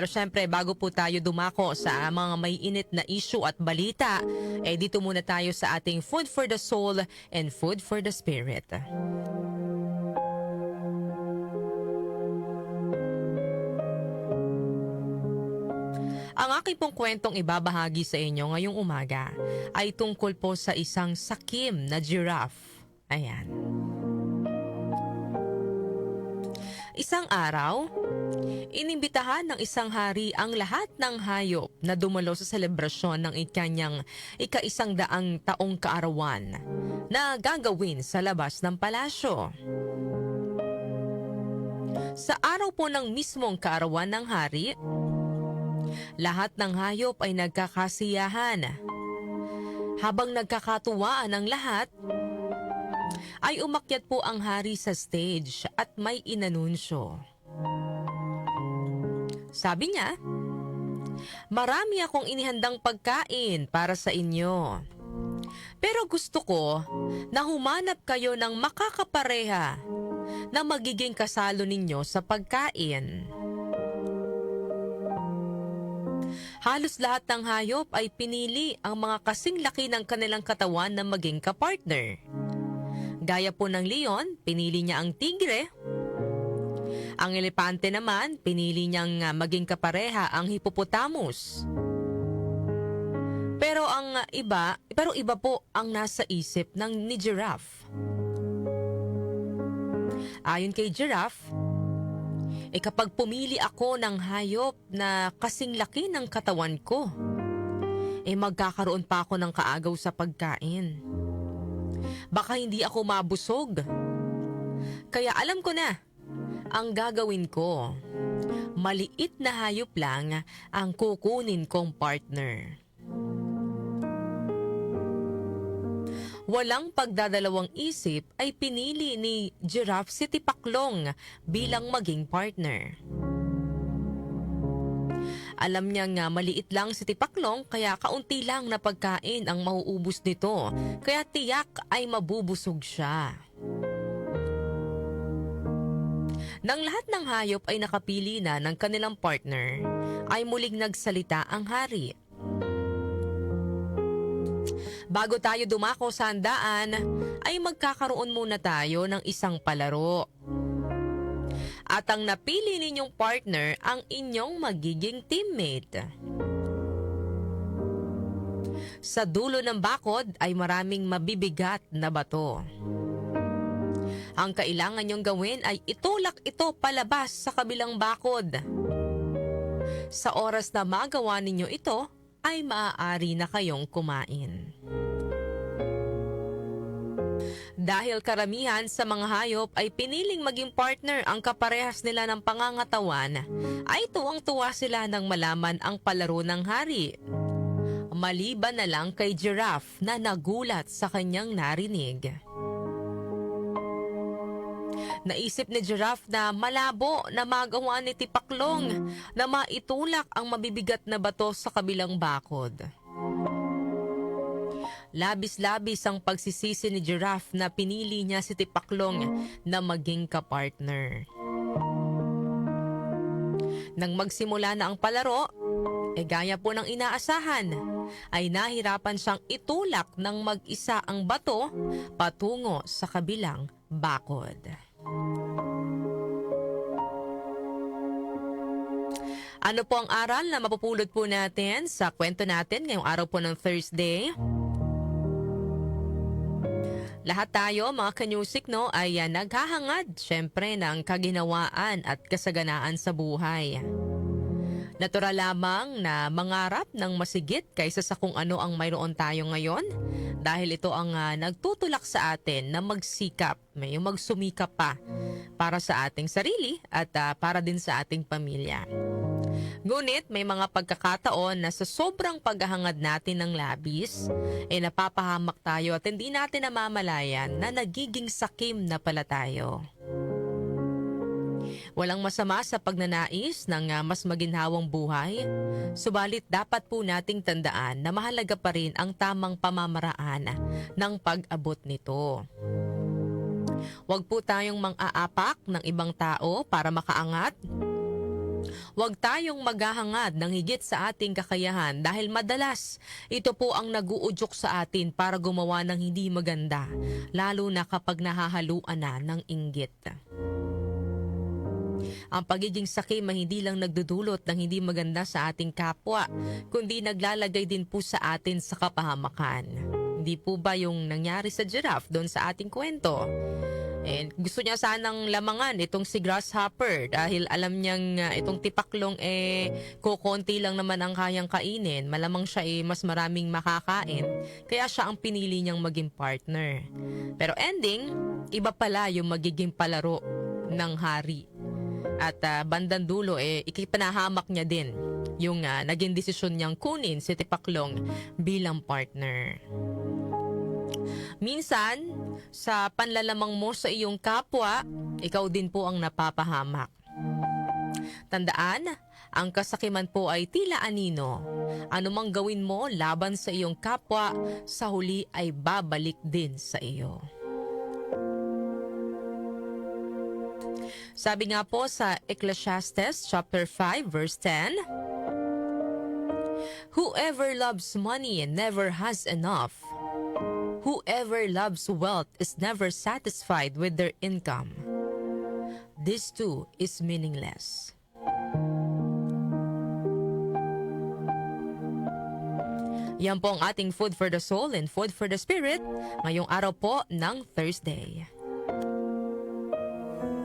Pero syempre, bago po tayo dumako sa mga may init na issue at balita, dito muna tayo sa ating Food for the Soul and Food for the Spirit. Ang aking pong kwentong ibabahagi sa inyo ngayong umaga ay tungkol po sa isang sakim na giraffe. Ayan. Isang araw, inimbitahan ng isang hari ang lahat ng hayop na dumalo sa selebrasyon ng kanyang ika-100 taong kaarawan na gagawin sa labas ng palasyo. Sa araw po ng mismong kaarawan ng hari, lahat ng hayop ay nagkakasiyahan. Habang nagkakatuwaan ang lahat, ay umakyat po ang hari sa stage at may inanunsyo. Sabi niya, "Marami akong inihandang pagkain para sa inyo. Pero gusto ko na humanap kayo ng makakapareha na magiging kasalo ninyo sa pagkain." Halos lahat ng hayop ay pinili ang mga kasing laki ng kanilang katawan na maging kapartner. Gaya po ng leon, pinili niya ang tigre. Ang elepante naman, pinili niyang maging kapareha ang hippopotamus. Pero iba po ang nasa isip ni giraffe. Ayon kay giraffe, kapag pumili ako ng hayop na kasing laki ng katawan ko, magkakaroon pa ako ng kaagaw sa pagkain. Baka hindi ako mabusog. Kaya alam ko na, ang gagawin ko, maliit na hayop lang ang kukunin kong partner. Walang pagdadalawang isip ay pinili ni giraffe si Tipaklong bilang maging partner. Alam niya nga maliit lang si Tipaklong kaya kaunti lang na pagkain ang mauubos nito, kaya tiyak ay mabubusog siya. Nang lahat ng hayop ay nakapili na ng kanilang partner, ay muling nagsalita ang hari. Bago tayo dumako sa handaan, ay magkakaroon muna tayo ng isang palaro. At ang napili ninyong partner ang inyong magiging teammate. Sa dulo ng bakod ay maraming mabibigat na bato. Ang kailangan nyong gawin ay itulak ito palabas sa kabilang bakod. Sa oras na magawa ninyo ito, ay maaari na kayong kumain. Dahil karamihan sa mga hayop ay piniling maging partner ang kaparehas nila ng pangangatawan, ay tuwang-tuwa sila nang malaman ang palaro ng hari. Maliban na lang kay giraffe na nagulat sa kanyang narinig. Naisip ni giraffe na malabo na magawa ni Tipaklong na maitulak ang mabibigat na bato sa kabilang bakod. Labis-labis ang pagsisisi ni giraffe na pinili niya si Tipaklong na maging kapartner. Nang magsimula na ang palaro, gaya po ng inaasahan, ay nahirapan siyang itulak ng mag-isa ang bato patungo sa kabilang bakod. Ano po ang aral na mapupulot po natin sa kwento natin ngayong araw po ng Thursday? Lahat tayo, mga kanyusik, ay naghahangad, syempre, ng kaginawaan at kasaganaan sa buhay. Natural lamang na mangarap ng masigit kaysa sa kung ano ang mayroon tayo ngayon dahil ito ang nagtutulak sa atin na magsikap, may magsumikap pa para sa ating sarili at para din sa ating pamilya. Ngunit may mga pagkakataon na sa sobrang paghahangad natin ng labis, napapahamak tayo at hindi natin namamalayan na nagiging sakim na pala tayo. Walang masama sa pagnanais ng mas maginhawang buhay, subalit dapat po nating tandaan na mahalaga pa rin ang tamang pamamaraan ng pag-abot nito. Huwag po tayong mang-aapak ng ibang tao para makaangat. Huwag tayong maghahangad ng higit sa ating kakayahan dahil madalas ito po ang naguudyok sa atin para gumawa ng hindi maganda, lalo na kapag nahahaluan na ng inggit. Ang pagiging sakim ay hindi lang nagdudulot ng hindi maganda sa ating kapwa, kundi naglalagay din po sa atin sa kapahamakan. Hindi po ba yung nangyari sa giraffe doon sa ating kwento? And gusto niya sanang lamangan itong si grasshopper dahil alam niyang itong tipaklong kukonti lang naman ang kayang kainin. Malamang siya mas maraming makakain. Kaya siya ang pinili niyang maging partner. Pero ending, iba pala yung magiging palaro ng hari. At bandang dulo, ikipanahamak niya din yung naging desisyon niyang kunin si tipaklong bilang partner. Minsan, sa panlalamang mo sa iyong kapwa, ikaw din po ang napapahamak. Tandaan, ang kasakiman po ay tila anino. Anumang gawin mo laban sa iyong kapwa, sa huli ay babalik din sa iyo. Sabi nga po sa Ecclesiastes chapter 5 verse 10, "Whoever loves money never has enough. Whoever loves wealth is never satisfied with their income. This too is meaningless." Yan po ang ating food for the soul and food for the spirit ngayong araw po ng Thursday.